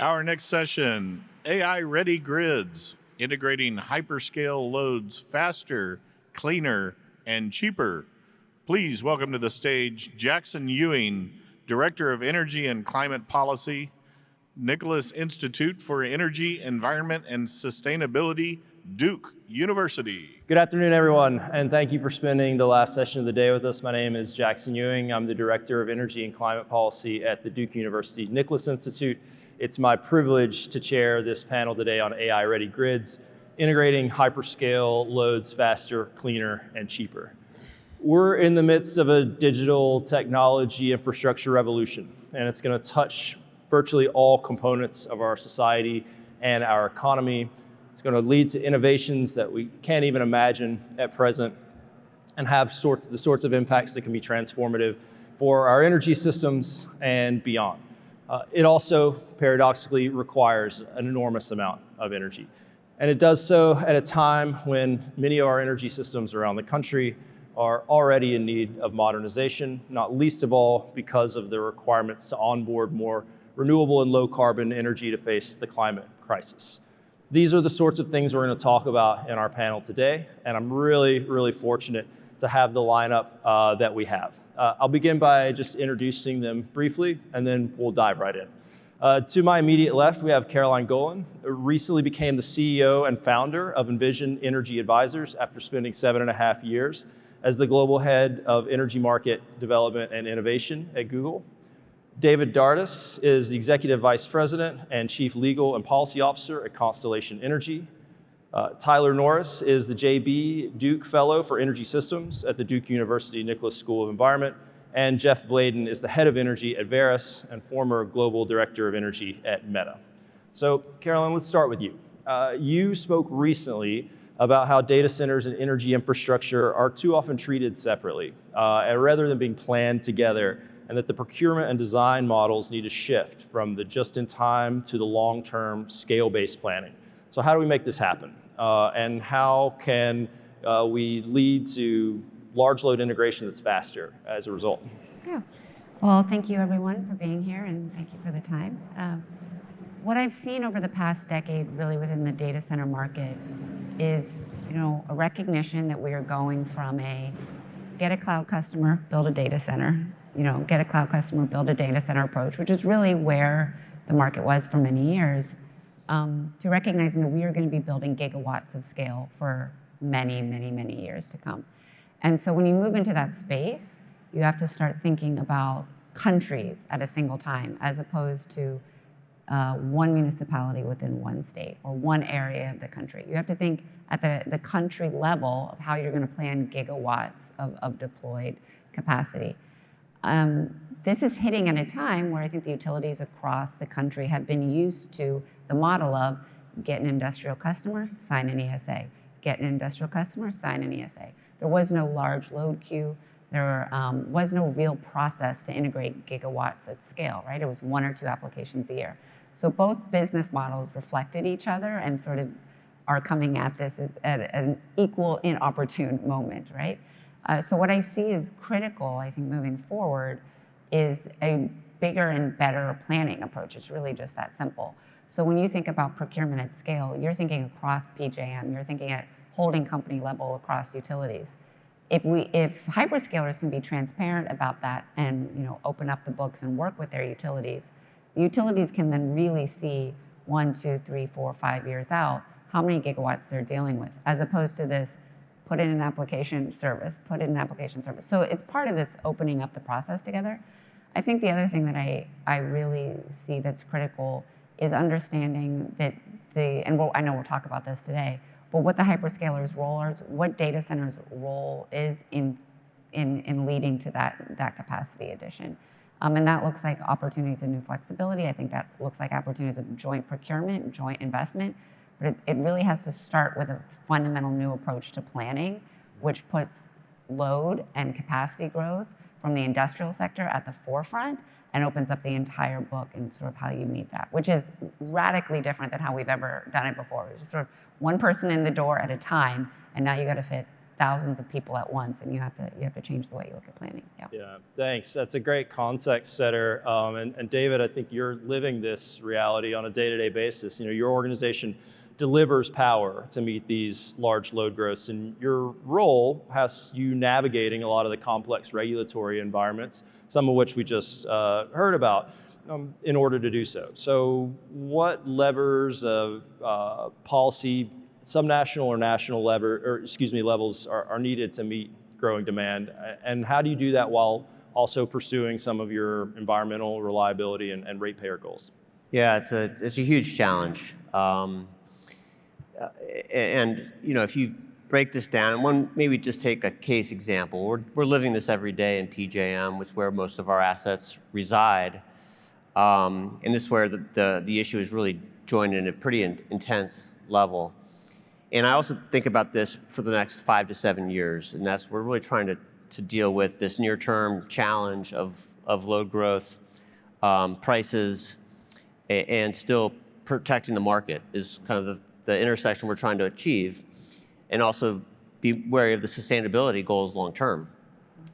Our next session, AI-ready grids, integrating hyperscale loads faster, cleaner, and cheaper. Please welcome to the stage Jackson Ewing, Director of Energy and Climate Policy, Nicholas Institute for Energy, Environment, and Sustainability, Duke University. Good afternoon, everyone, and thank you for spending the last session of the day with us. My name is Jackson Ewing. I'm the Director of Energy and Climate Policy at the Duke University Nicholas Institute. It's my privilege to chair this panel today on AI-ready grids, integrating hyperscale loads faster, cleaner, and cheaper. We're in the midst of a digital technology infrastructure revolution, and it's going to touch virtually all components of our society and our economy. It's going to lead to innovations that we can't even imagine at present and have the sorts of impacts that can be transformative for our energy systems and beyond. It also, paradoxically, requires an enormous amount of energy. And it does so at a time when many of our energy systems around the country are already in need of modernization, not least of all because of the requirements to onboard more renewable and low carbon energy to face the climate crisis. These are the sorts of things we're going to talk about in our panel today, and I'm really, really fortunate to have the lineup that we have. I'll begin by just introducing them briefly, and then we'll dive right in. To my immediate left, we have Caroline Golin, who recently became the CEO and founder of Envision Energy Advisors after spending 7.5 years as the global head of energy market development and innovation at Google. David Dardis is the Executive Vice President and Chief Legal and Policy Officer at Constellation Energy. Tyler Norris is the JB Duke Fellow for Energy Systems at the Duke University Nicholas School of Environment. And Jeff Bladen is the Head of Energy at Verrus and former Global Director of Energy at Meta. So, Caroline, let's start with you. You spoke recently about how data centers and energy infrastructure are too often treated separately, and rather than being planned together, and that the procurement and design models need to shift from the just-in-time to the long-term scale-based planning. So how do we make this happen? And how can we lead to large load integration that's faster as a result? Yeah. Well, thank you everyone for being here, and thank you for the time. What I've seen over the past decade really within the data center market is, a recognition that we are going from a get a cloud customer, build a data center, get a cloud customer, build a data center approach, which is really where the market was for many years, to recognizing that we are going to be building gigawatts of scale for many, many, many years to come. And so when you move into that space, you have to start thinking about countries at a single time, as opposed to one municipality within one state or one area of the country. You have to think at the country level of how you're going to plan gigawatts of deployed capacity. This is hitting at a time where I think the utilities across the country have been used to the model of get an industrial customer, sign an ESA. Get an industrial customer, sign an ESA. There was no large load queue. There was no real process to integrate gigawatts at scale, right? It was 1 or 2 applications a year. So both business models reflected each other and sort of are coming at this at an equal inopportune moment, right? So what I see is critical, I think, moving forward is a bigger and better planning approach. It's really just that simple. So when you think about procurement at scale, you're thinking across PJM, you're thinking at holding company level across utilities. If hyperscalers can be transparent about that and open up the books and work with their utilities, the utilities can then really see 1, 2, 3, 4, 5 years out how many gigawatts they're dealing with, as opposed to this put in an application service, put in an application service. So it's part of this opening up the process together. I think the other thing that I really see that's critical is understanding that I know we'll talk about this today, but what the hyperscalers' role is, what data centers' role is in leading to that capacity addition. And that looks like opportunities of new flexibility. I think that looks like opportunities of joint procurement, joint investment. But it really has to start with a fundamental new approach to planning, which puts load and capacity growth from the industrial sector at the forefront and opens up the entire book and sort of how you meet that, which is radically different than how we've ever done it before. It's just sort of one person in the door at a time, and now you got to fit thousands of people at once, and you have to change the way you look at planning. Yeah, thanks. That's a great context setter. And David, I think you're living this reality on a day-to-day basis. Your organization delivers power to meet these large load growths, and your role has you navigating a lot of the complex regulatory environments, some of which we just heard about, in order to do so. So what levers of policy, subnational or national levels are needed to meet growing demand, and how do you do that while also pursuing some of your environmental reliability and ratepayer goals? Yeah, it's a huge challenge. And if you break this down, maybe just take a case example. We're living this every day in PJM, which is where most of our assets reside. And this is where the issue is really joined in a pretty intense level. And I also think about this for the next 5 to 7 years, and we're really trying to deal with this near-term challenge of load growth, prices, and still protecting the market is kind of the intersection we're trying to achieve, and also be wary of the sustainability goals long term.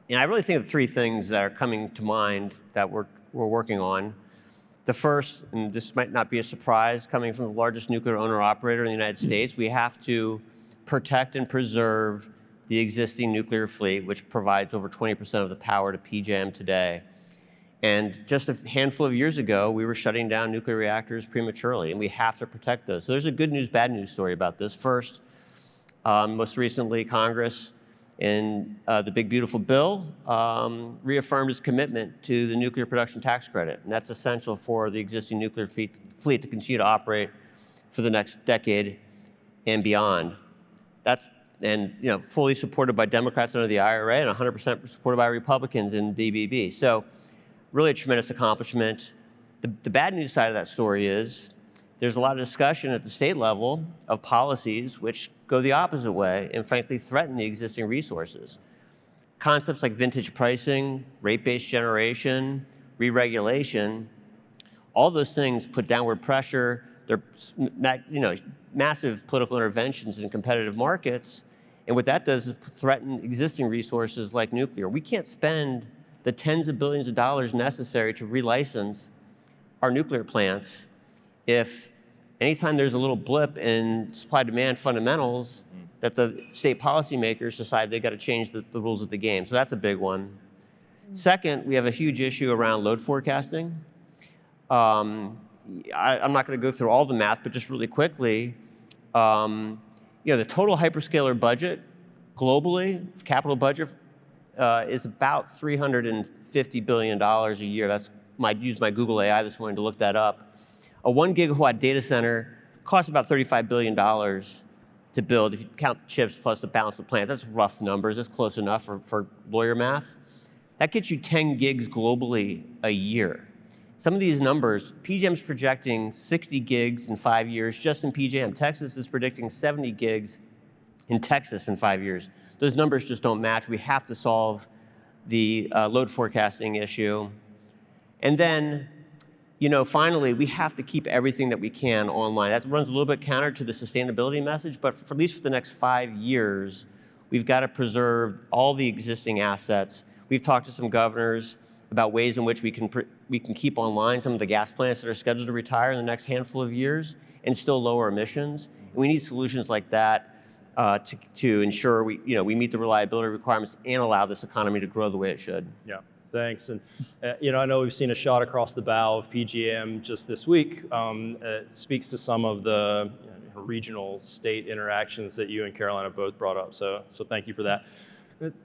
And I really think of 3 things that are coming to mind that we're working on. The first, and this might not be a surprise, coming from the largest nuclear owner-operator in the United States, we have to protect and preserve the existing nuclear fleet, which provides over 20% of the power to PJM today. And just a handful of years ago, we were shutting down nuclear reactors prematurely, and we have to protect those. So there's a good news, bad news story about this. First, most recently, Congress in the Big Beautiful Bill reaffirmed its commitment to the nuclear production tax credit. And that's essential for the existing nuclear fleet to continue to operate for the next decade and beyond. That's fully supported by Democrats under the IRA and 100% supported by Republicans in BBB. So really a tremendous accomplishment. The bad news side of that story is there's a lot of discussion at the state level of policies which go the opposite way and frankly threaten the existing resources. Concepts like vintage pricing, rate-based generation, re-regulation, all those things put downward pressure. They're massive political interventions in competitive markets, and what that does is threaten existing resources like nuclear. We can't spend the tens of billions of dollars necessary to relicense our nuclear plants if anytime there's a little blip in supply-demand fundamentals that the state policymakers decide they got to change the rules of the game. So that's a big one. Second, we have a huge issue around load forecasting. I'm not going to go through all the math, but just really quickly, the total hyperscaler budget globally, capital budget, is about $350 billion a year. Use my Google AI this morning to look that up. A 1 gigawatt data center costs about $35 billion to build. If you count the chips plus the balance of plant, that's rough numbers. That's close enough for lawyer math. That gets you 10 gigs globally a year. Some of these numbers, PJM's projecting 60 gigs in 5 years just in PJM. Texas is predicting 70 gigs in Texas in 5 years. Those numbers just don't match. We have to solve the load forecasting issue. And then, finally, we have to keep everything that we can online. That runs a little bit counter to the sustainability message, but at least for the next 5 years, we've got to preserve all the existing assets. We've talked to some governors about ways in which we can keep online some of the gas plants that are scheduled to retire in the next handful of years and still lower emissions. And we need solutions like that to ensure we meet the reliability requirements and allow this economy to grow the way it should. Yeah. Thanks. And I know we've seen a shot across the bow of PJM just this week. It speaks to some of the regional state interactions that you and Carolina both brought up. So thank you for that.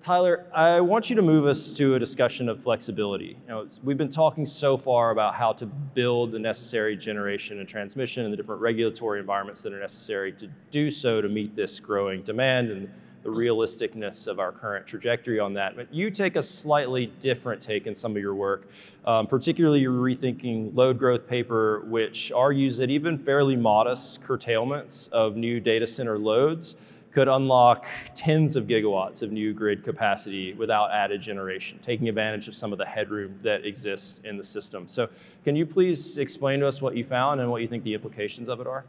Tyler, I want you to move us to a discussion of flexibility. We've been talking so far about how to build the necessary generation and transmission and the different regulatory environments that are necessary to do so to meet this growing demand and the realisticness of our current trajectory on that. But you take a slightly different take in some of your work, particularly your Rethinking Load Growth paper, which argues that even fairly modest curtailments of new data center loads could unlock tens of gigawatts of new grid capacity without added generation, taking advantage of some of the headroom that exists in the system. So can you please explain to us what you found and what you think the implications of it are?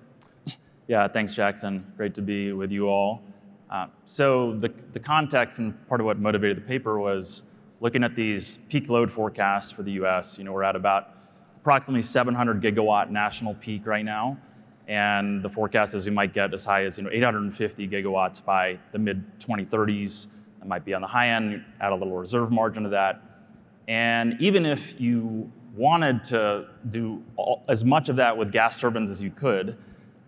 Yeah, thanks, Jackson. Great to be with you all. So the context and part of what motivated the paper was looking at these peak load forecasts for the US. We're at about approximately 700 gigawatt national peak right now. And the forecast is we might get as high as 850 gigawatts by the mid-2030s. That might be on the high end, add a little reserve margin to that. And even if you wanted to do as much of that with gas turbines as you could,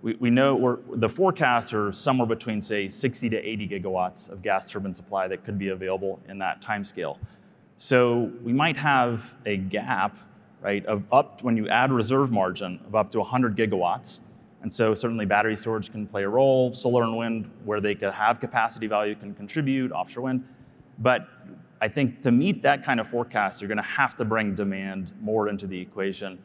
we know the forecasts are somewhere between, say, 60 to 80 gigawatts of gas turbine supply that could be available in that timescale. So we might have a gap, right, of when you add reserve margin of up to 100 gigawatts. And so certainly battery storage can play a role, solar and wind, where they could have capacity value, can contribute, offshore wind. But I think to meet that kind of forecast, you're gonna have to bring demand more into the equation.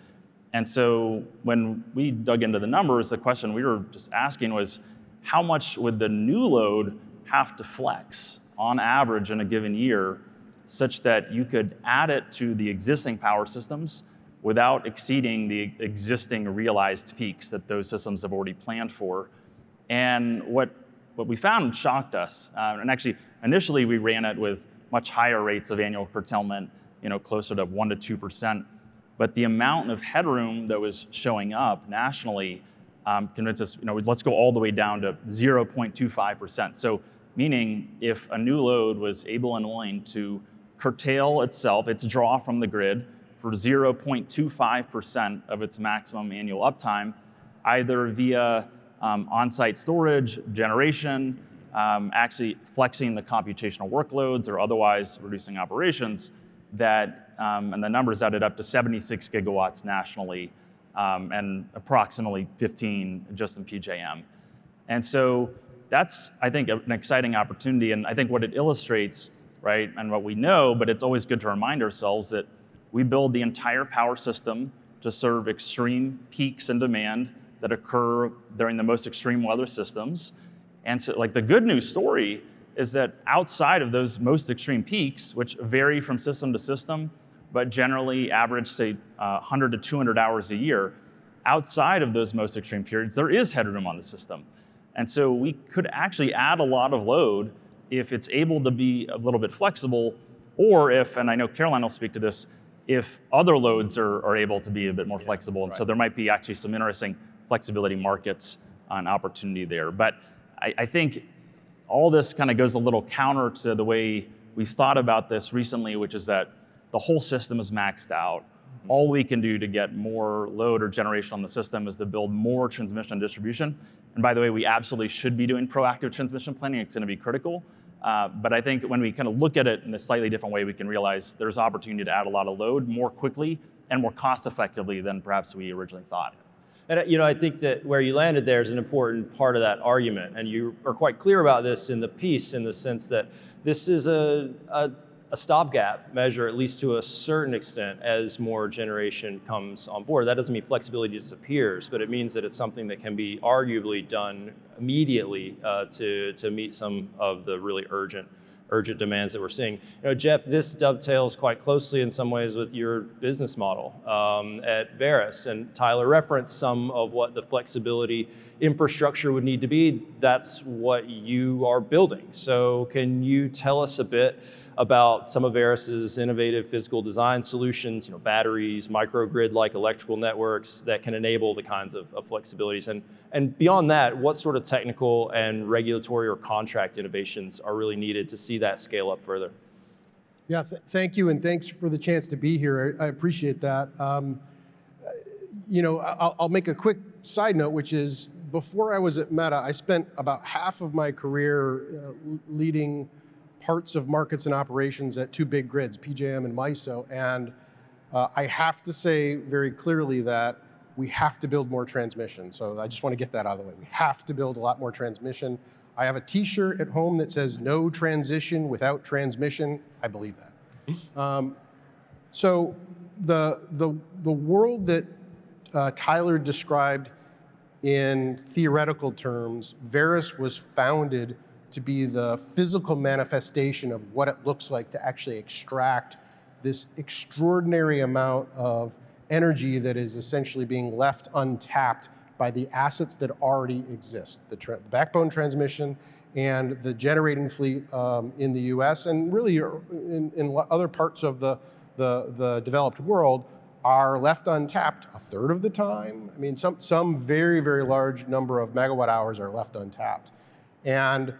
And so when we dug into the numbers, the question we were just asking was, how much would the new load have to flex on average in a given year such that you could add it to the existing power systems without exceeding the existing realized peaks that those systems have already planned for? And what we found shocked us. And actually, initially we ran it with much higher rates of annual curtailment, closer to 1% to 2%. But the amount of headroom that was showing up nationally convinced us, let's go all the way down to 0.25%. So meaning if a new load was able and willing to curtail itself, its draw from the grid for 0.25% of its maximum annual uptime, either via on-site storage, generation, actually flexing the computational workloads or otherwise reducing operations, and the numbers added up to 76 gigawatts nationally, and approximately 15 just in PJM. And so that's, I think, an exciting opportunity. And I think what it illustrates, right, and what we know, but it's always good to remind ourselves that we build the entire power system to serve extreme peaks in demand that occur during the most extreme weather systems. And so, the good news story is that outside of those most extreme peaks, which vary from system to system, but generally average, say, 100 to 200 hours a year, outside of those most extreme periods, there is headroom on the system. And so we could actually add a lot of load if it's able to be a little bit flexible, or if, and I know Caroline will speak to this, if other loads are able to be a bit more flexible. And so there might be actually some interesting flexibility markets on opportunity there. But I think all this kind of goes a little counter to the way we've thought about this recently, which is that the whole system is maxed out. All we can do to get more load or generation on the system is to build more transmission and distribution. And by the way, we absolutely should be doing proactive transmission planning. It's going to be critical. But I think when we kind of look at it in a slightly different way, we can realize there's opportunity to add a lot of load more quickly and more cost effectively than perhaps we originally thought. And I think that where you landed there is an important part of that argument. And you are quite clear about this in the piece, in the sense that this is a stopgap measure, at least to a certain extent, as more generation comes on board. That doesn't mean flexibility disappears, but it means that it's something that can be arguably done immediately to meet some of the really urgent demands that we're seeing. Jeff, this dovetails quite closely in some ways with your business model at Verrus, and Tyler referenced some of what the flexibility infrastructure would need to be. That's what you are building. So can you tell us a bit about some of Verrus's innovative physical design solutions, batteries, microgrid-like electrical networks that can enable the kinds of flexibilities? And beyond that, what sort of technical and regulatory or contract innovations are really needed to see that scale up further? Yeah, thank you, and thanks for the chance to be here. I appreciate that. I'll make a quick side note, which is before I was at Meta, I spent about half of my career leading parts of markets and operations at two big grids, PJM and MISO, and I have to say very clearly that we have to build more transmission. So I just want to get that out of the way. We have to build a lot more transmission. I have a t-shirt at home that says no transition without transmission. I believe that. So the world that Tyler described in theoretical terms, Verrus was founded to be the physical manifestation of what it looks like to actually extract this extraordinary amount of energy that is essentially being left untapped by the assets that already exist, the backbone transmission and the generating fleet in the US and really in other parts of the developed world are left untapped a third of the time. I mean, some very, very large number of megawatt hours are left untapped. And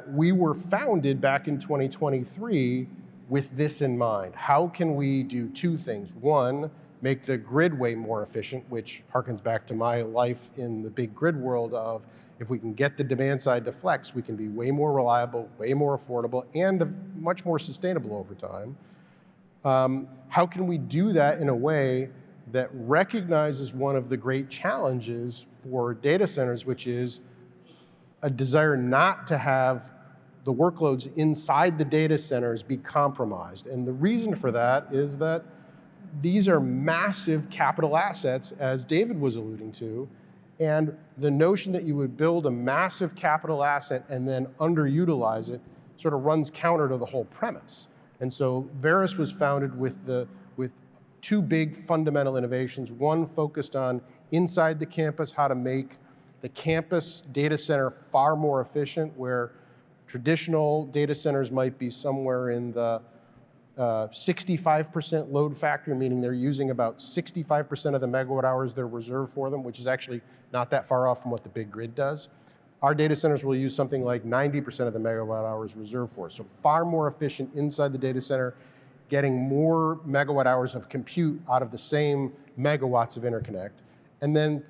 we were founded back in 2023 with this in mind. How can we do two things? One, make the grid way more efficient, which harkens back to my life in the big grid world of if we can get the demand side to flex, we can be way more reliable, way more affordable, and much more sustainable over time. How can we do that in a way that recognizes one of the great challenges for data centers, which is a desire not to have the workloads inside the data centers be compromised. And the reason for that is that these are massive capital assets, as David was alluding to, and the notion that you would build a massive capital asset and then underutilize it sort of runs counter to the whole premise. And so Verrus was founded with two big fundamental innovations. One focused on inside the campus, how to make the campus data center far more efficient, where traditional data centers might be somewhere in the 65% load factor, meaning they're using about 65% of the megawatt hours they're reserved for them, which is actually not that far off from what the big grid does. Our data centers will use something like 90% of the megawatt hours reserved for. So far more efficient inside the data center, getting more megawatt hours of compute out of the same megawatts of interconnect. And then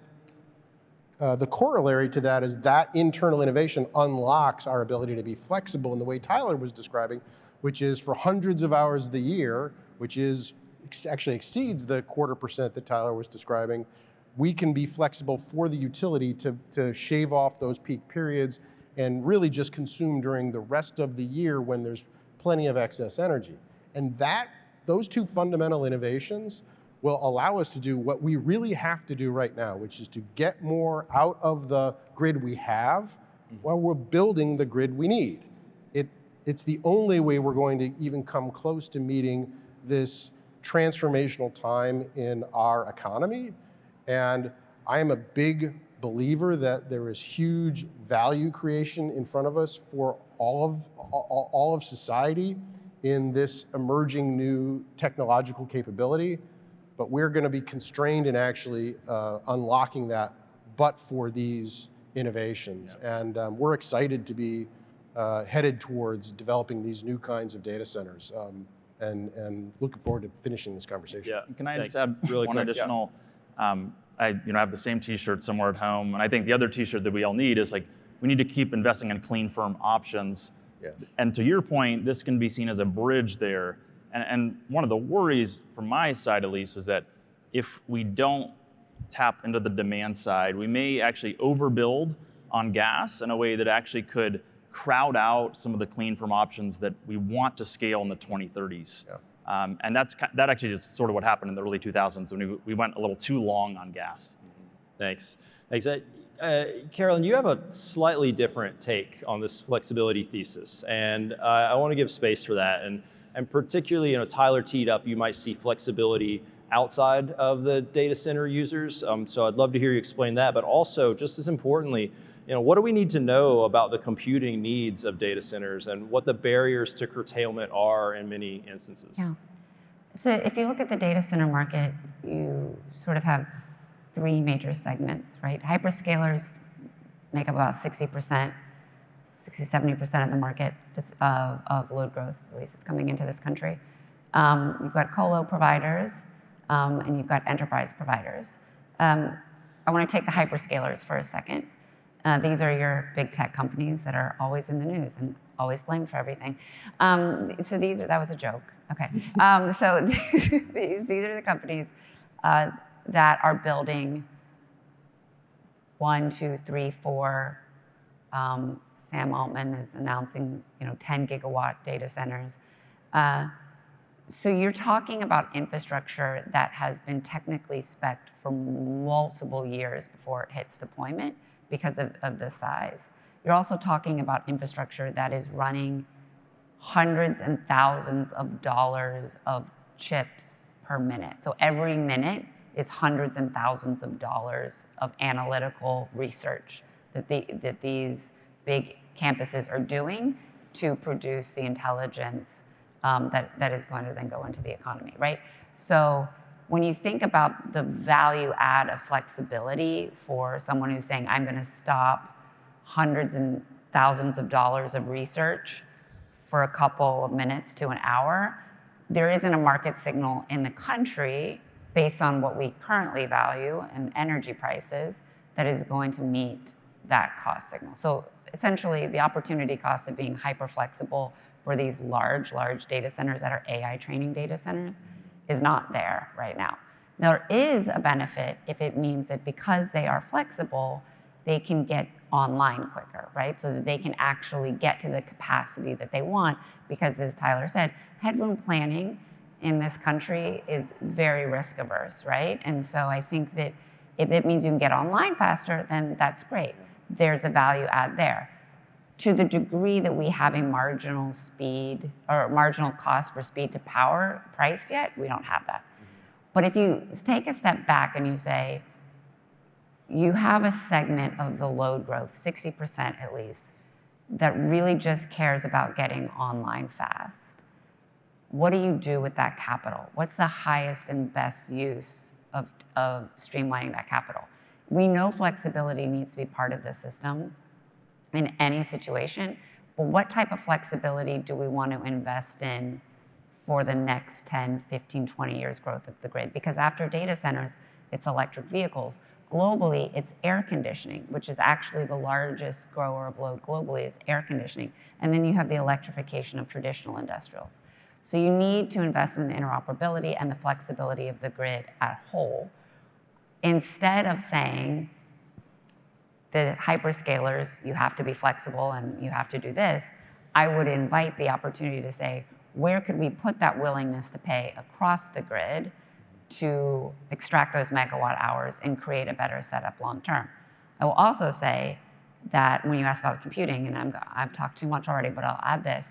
the corollary to that is that internal innovation unlocks our ability to be flexible in the way Tyler was describing, which is for hundreds of hours of the year, which is actually exceeds the 0.25% that Tyler was describing. We can be flexible for the utility to shave off those peak periods and really just consume during the rest of the year when there's plenty of excess energy. And those two fundamental innovations will allow us to do what we really have to do right now, which is to get more out of the grid we have while we're building the grid we need. It's the only way we're going to even come close to meeting this transformational time in our economy. And I am a big believer that there is huge value creation in front of us for all of society in this emerging new technological capability. But we're going to be constrained in actually unlocking that, but for these innovations. Yeah. And we're excited to be headed towards developing these new kinds of data centers, and looking forward to finishing this conversation. Yeah. Can I just add really one additional? Yeah. I have the same T-shirt somewhere at home, and I think the other T-shirt that we all need is like we need to keep investing in clean, firm options. Yes. And to your point, this can be seen as a bridge there. And one of the worries from my side, at least, is that if we don't tap into the demand side, we may actually overbuild on gas in a way that actually could crowd out some of the clean firm options that we want to scale in the 2030s. Yeah. And that actually is sort of what happened in the early 2000s when we went a little too long on gas. Thanks. Carolyn, you have a slightly different take on this flexibility thesis, and I want to give space for that. And particularly, Tyler teed up, you might see flexibility outside of the data center users. So I'd love to hear you explain that, but also, just as importantly, what do we need to know about the computing needs of data centers and what the barriers to curtailment are in many instances? Yeah. So if you look at the data center market, you sort of have three major segments, right? Hyperscalers make up about 60%, 60-70% of the market of load growth, at least it's coming into this country. You've got colo providers, and you've got enterprise providers. I want to take the hyperscalers for a second. These are your big tech companies that are always in the news and always blamed for everything. So that was a joke. Okay. So these are the companies that are building 1, 2, 3, 4. Sam Altman is announcing 10 gigawatt data centers. So you're talking about infrastructure that has been technically spec'd for multiple years before it hits deployment because of the size. You're also talking about infrastructure that is running hundreds and thousands of dollars of chips per minute. So every minute is hundreds and thousands of dollars of analytical research that these big campuses are doing to produce the intelligence that is going to then go into the economy, right? So when you think about the value add of flexibility for someone who's saying, I'm going to stop hundreds and thousands of dollars of research for a couple of minutes to an hour, there isn't a market signal in the country based on what we currently value and energy prices that is going to meet that cost signal. So essentially, the opportunity cost of being hyper flexible for these large data centers that are AI training data centers is not there right now. There is a benefit if it means that because they are flexible, they can get online quicker, right? So that they can actually get to the capacity that they want, because as Tyler said, headroom planning in this country is very risk averse, right? And so I think that if it means you can get online faster, then that's great. There's a value add there. To the degree that we have a marginal speed or marginal cost for speed to power priced yet, we don't have that. But if you take a step back and you say, you have a segment of the load growth, 60% at least, that really just cares about getting online fast. What do you do with that capital? What's the highest and best use of streamlining that capital? We know flexibility needs to be part of the system in any situation, but what type of flexibility do we want to invest in for the next 10, 15, 20 years growth of the grid? Because after data centers, it's electric vehicles. Globally, it's air conditioning, which is actually the largest grower of load globally, is air conditioning. And then you have the electrification of traditional industrials. So you need to invest in the interoperability and the flexibility of the grid as a whole, instead of saying, the hyperscalers, you have to be flexible and you have to do this. I would invite the opportunity to say, where could we put that willingness to pay across the grid to extract those megawatt hours and create a better setup long term? I will also say that when you ask about computing, and I've talked too much already, but I'll add this,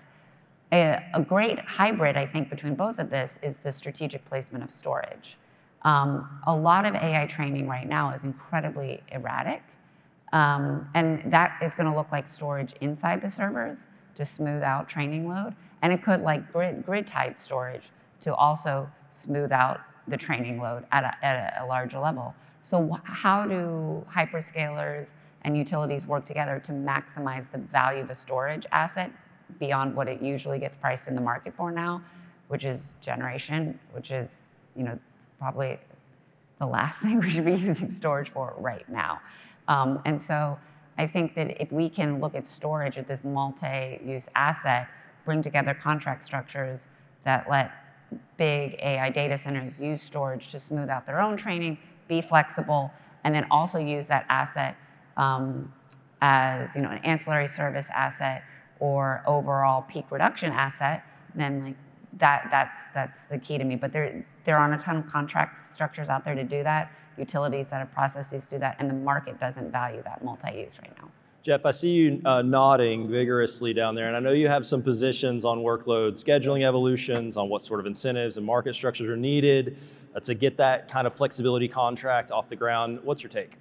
a great hybrid, I think, between both of this is the strategic placement of storage. A lot of AI training right now is incredibly erratic. And that is going to look like storage inside the servers to smooth out training load. And it could like grid-tied storage to also smooth out the training load at a larger level. So how do hyperscalers and utilities work together to maximize the value of a storage asset beyond what it usually gets priced in the market for now, which is generation, which is probably the last thing we should be using storage for right now. And so I think that if we can look at storage at this multi-use asset, bring together contract structures that let big AI data centers use storage to smooth out their own training, be flexible, and then also use that asset as an ancillary service asset or overall peak reduction asset, then like that's the key to me. But there aren't a ton of contract structures out there to do that, utilities that have processes to do that, and the market doesn't value that multi-use right now. Jeff, I see you nodding vigorously down there, and I know you have some positions on workload scheduling evolutions, on what sort of incentives and market structures are needed to get that kind of flexibility contract off the ground. What's your take?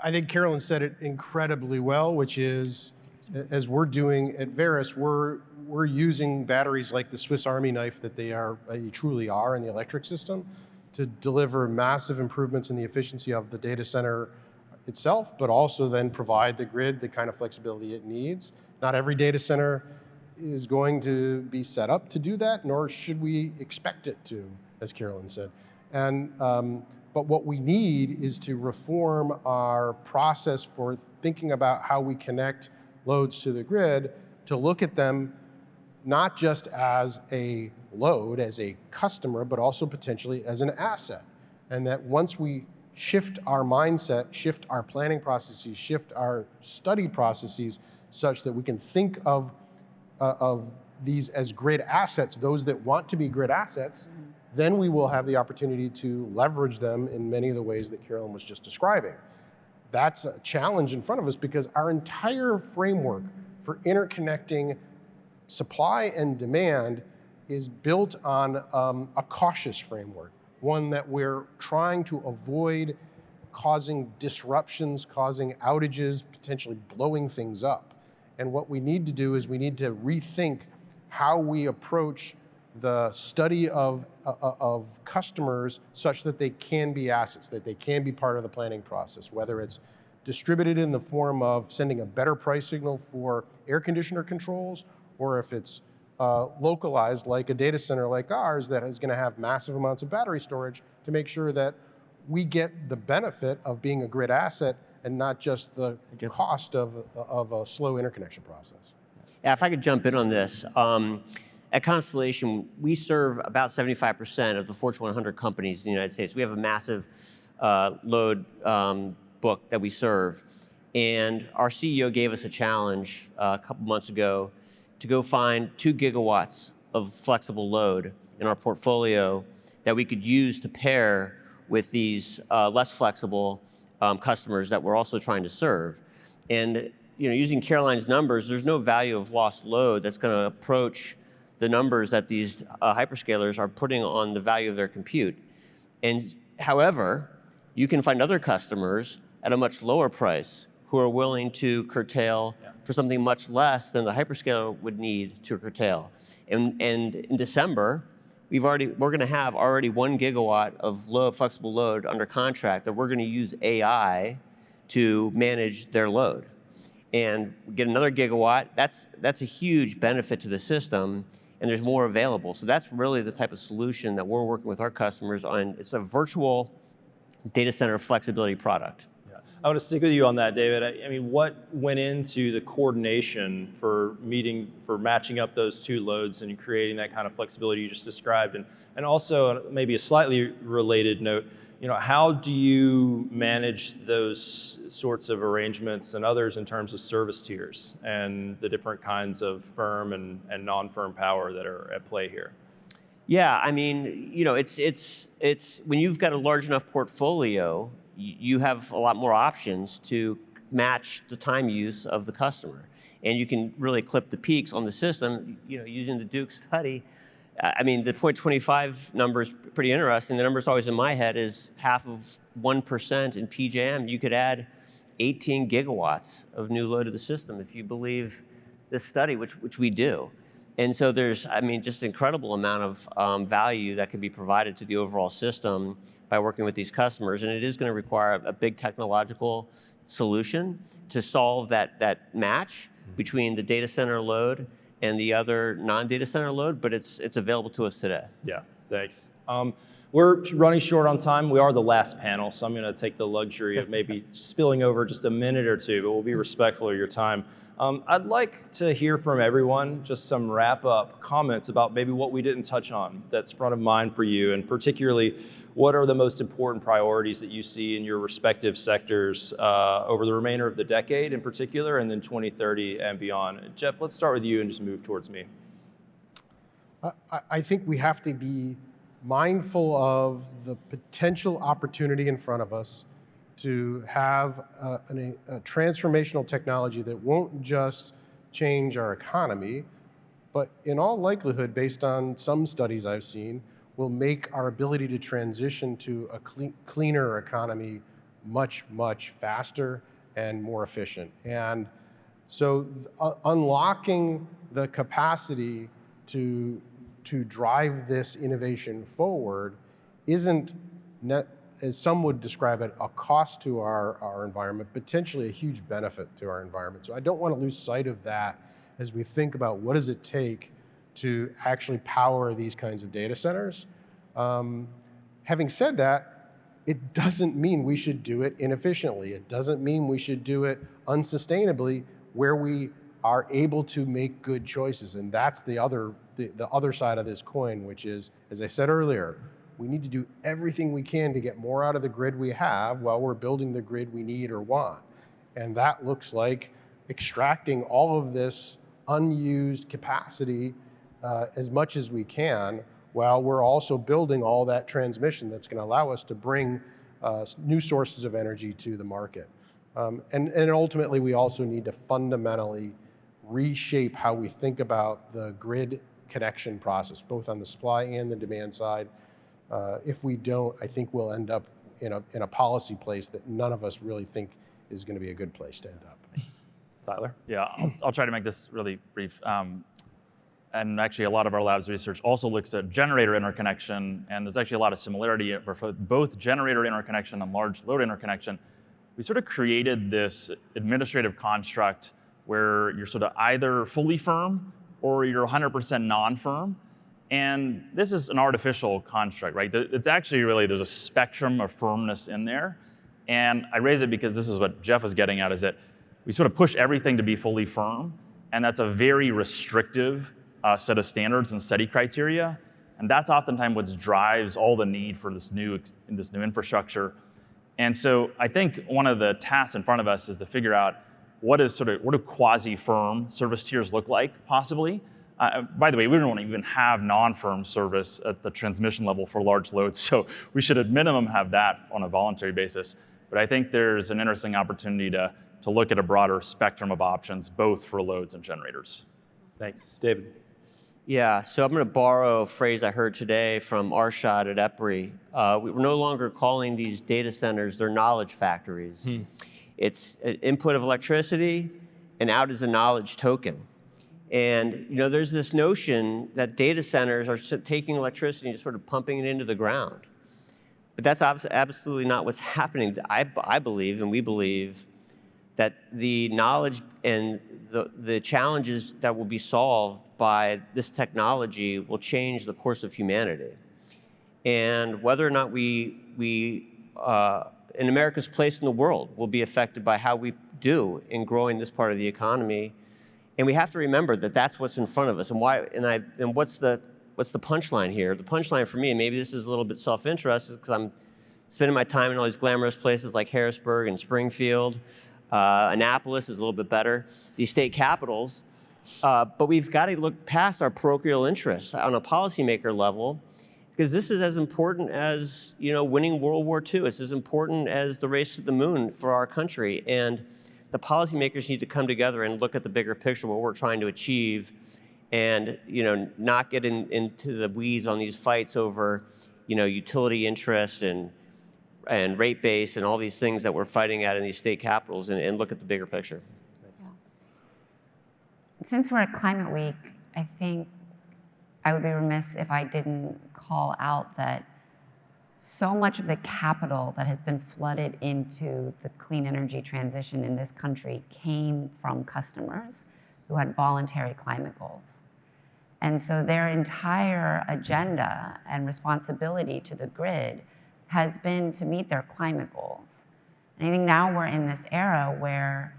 I think Carolyn said it incredibly well, which is, as we're doing at Verrus, we're using batteries like the Swiss Army knife that they truly are in the electric system to deliver massive improvements in the efficiency of the data center itself, but also then provide the grid the kind of flexibility it needs. Not every data center is going to be set up to do that, nor should we expect it to, as Carolyn said. But what we need is to reform our process for thinking about how we connect loads to the grid, to look at them not just as a load, as a customer, but also potentially as an asset. And that once we shift our mindset, shift our planning processes, shift our study processes such that we can think of these as grid assets, those that want to be grid assets, then we will have the opportunity to leverage them in many of the ways that Carolyn was just describing. That's a challenge in front of us because our entire framework for interconnecting supply and demand is built on a cautious framework, one that we're trying to avoid causing disruptions, causing outages, potentially blowing things up. And what we need to do is we need to rethink how we approach the study of customers such that they can be assets, that they can be part of the planning process, whether it's distributed in the form of sending a better price signal for air conditioner controls, or if it's localized like a data center like ours that is going to have massive amounts of battery storage to make sure that we get the benefit of being a grid asset and not just the cost of a slow interconnection process. Yeah, if I could jump in on this. At Constellation, we serve about 75% of the Fortune 100 companies in the United States. We have a massive load book that we serve. And our CEO gave us a challenge a couple months ago to go find 2 gigawatts of flexible load in our portfolio that we could use to pair with these less flexible customers that we're also trying to serve. And using Caroline's numbers, there's no value of lost load that's going to approach the numbers that these hyperscalers are putting on the value of their compute. And however, you can find other customers at a much lower price who are willing to curtail for something much less than the hyperscaler would need to curtail. And in December, we're going to have already 1 gigawatt of flexible load under contract that we're going to use AI to manage their load. And get another gigawatt, that's a huge benefit to the system, and there's more available. So that's really the type of solution that we're working with our customers on. It's a virtual data center flexibility product. Yeah. I want to stick with you on that, David. I mean, what went into the coordination for matching up those 2 loads and creating that kind of flexibility you just described? And also, maybe a slightly related note, how do you manage those sorts of arrangements and others in terms of service tiers and the different kinds of firm and non-firm power that are at play here? Yeah, I mean, it's when you've got a large enough portfolio, you have a lot more options to match the time use of the customer, and you can really clip the peaks on the system. Using the Duke study, I mean, the 0.25 number is pretty interesting. The number that's always in my head is half of 1% in PJM. You could add 18 gigawatts of new load to the system if you believe this study, which we do. And so there's, just an incredible amount of value that can be provided to the overall system by working with these customers. And it is going to require a big technological solution to solve that match between the data center load and the other non-data center load, but it's available to us today. Yeah, thanks. We're running short on time. We are the last panel, so I'm going to take the luxury of maybe spilling over just a minute or two, but we'll be respectful of your time. I'd like to hear from everyone just some wrap-up comments about maybe what we didn't touch on that's front of mind for you, and particularly what are the most important priorities that you see in your respective sectors over the remainder of the decade in particular, and then 2030 and beyond. Jeff, let's start with you and just move towards me. I think we have to be mindful of the potential opportunity in front of us to have a transformational technology that won't just change our economy, but in all likelihood, based on some studies I've seen, will make our ability to transition to a cleaner economy much, much faster and more efficient. And so unlocking the capacity to drive this innovation forward isn't, as some would describe it, a cost to our environment, potentially a huge benefit to our environment. So I don't want to lose sight of that as we think about what does it take to actually power these kinds of data centers. Having said that, it doesn't mean we should do it inefficiently. It doesn't mean we should do it unsustainably where we are able to make good choices. And that's the other side of this coin, which is, as I said earlier, we need to do everything we can to get more out of the grid we have while we're building the grid we need or want. And that looks like extracting all of this unused capacity as much as we can, while we're also building all that transmission that's going to allow us to bring new sources of energy to the market. And ultimately, we also need to fundamentally reshape how we think about the grid connection process, both on the supply and the demand side. If we don't, I think we'll end up in a policy place that none of us really think is going to be a good place to end up. Tyler? Yeah, I'll try to make this really brief. And actually, a lot of our lab's research also looks at generator interconnection, and there's actually a lot of similarity for both generator interconnection and large load interconnection. We sort of created this administrative construct where you're sort of either fully firm or you're 100% non-firm. And this is an artificial construct, right? It's actually really, there's a spectrum of firmness in there. And I raise it because this is what Jeff was getting at, is that we sort of push everything to be fully firm, and that's a very restrictive set of standards and study criteria. And that's oftentimes what drives all the need for this new infrastructure. And so I think one of the tasks in front of us is to figure out what do quasi-firm service tiers look like, possibly. By the way, we don't even have non-firm service at the transmission level for large loads, so we should at minimum have that on a voluntary basis. But I think there's an interesting opportunity to look at a broader spectrum of options, both for loads and generators. Thanks. David? Yeah, so I'm going to borrow a phrase I heard today from Arshad at EPRI. We're no longer calling these data centers, they're knowledge factories. It's input of electricity, and out is a knowledge token. And there's this notion that data centers are taking electricity and just sort of pumping it into the ground. But that's absolutely not what's happening. I believe, and we believe, that the knowledge and the challenges that will be solved by this technology will change the course of humanity. And whether or not in America's place in the world will be affected by how we do in growing this part of the economy. And we have to remember that that's what's in front of us. And what's the punchline here? The punchline for me, and maybe this is a little bit self-interest, is because I'm spending my time in all these glamorous places like Harrisburg and Springfield. Annapolis is a little bit better, these state capitals. But we've got to look past our parochial interests on a policymaker level, because this is as important as winning World War II. It's as important as the race to the moon for our country. And the policymakers need to come together and look at the bigger picture, what we're trying to achieve, and not get into the weeds on these fights over utility interest and rate base and all these things that we're fighting at in these state capitals, and look at the bigger picture. Yeah. Since we're at Climate Week, I think I would be remiss if I didn't call out that so much of the capital that has been flooded into the clean energy transition in this country came from customers who had voluntary climate goals. And so their entire agenda and responsibility to the grid has been to meet their climate goals. And I think now we're in this era where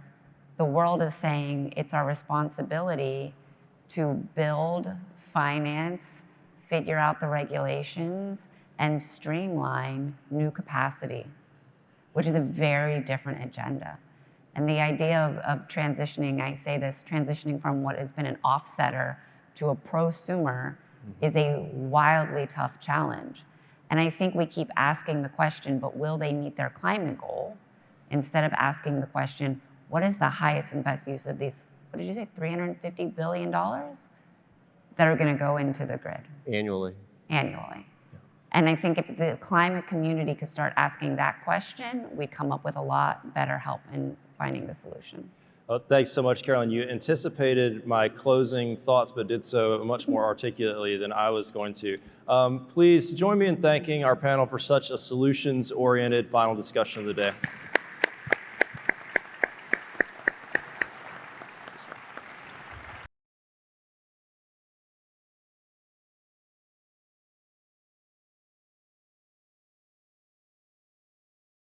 the world is saying it's our responsibility to build, finance, figure out the regulations, and streamline new capacity, which is a very different agenda. And the idea of transitioning, I say this, transitioning from what has been an offsetter to a prosumer is a wildly tough challenge. And I think we keep asking the question, but will they meet their climate goal? Instead of asking the question, what is the highest and best use of these, what did you say, $350 billion that are going to go into the grid? Annually. And I think if the climate community could start asking that question, we'd come up with a lot better help in finding the solution. Well, thanks so much, Carolyn. You anticipated my closing thoughts, but did so much more articulately than I was going to. Please join me in thanking our panel for such a solutions-oriented final discussion of the day.